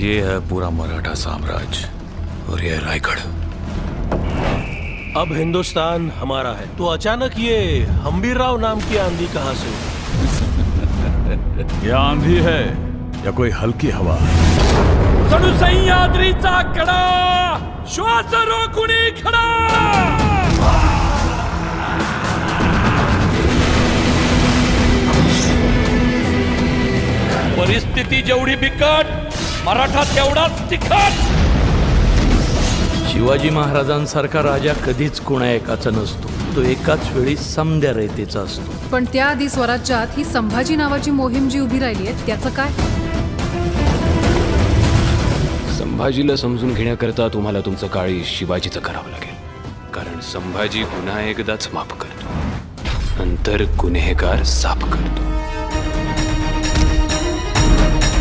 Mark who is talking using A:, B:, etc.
A: ये है पूरा मराठा साम्राज्य और ये रायगढ़।
B: अब हिंदुस्तान हमारा है, तो अचानक ये हम्बीरराव नाम की आंधी कहाँ से?
C: ये आंधी है या कोई हल्की हवा?
D: जणू सह्याद्रीचा कडा श्वास रोखुनी खडा। परिस्थिती जेवढी बिकट, मराठा तेवढाच तिखट।
E: शिवाजी महाराजांसारखा राजा कधीच कोणा एकाचा नसतो, तो एकाच वेळी समद्या रयतेचा असतो।
F: पण त्याआधी स्वराज्यात ही संभाजी नावाची मोहीम जी उभी राहिली आहे त्याचं काय?
G: संभाजीला समजून घेण्याकरता तुम्हाला तुमचं काळी शिवाजीचं करावं लागेल, कारण संभाजी गुन्हा एकदाच माफ करतो, नंतर गुन्हेगार साफ करतो।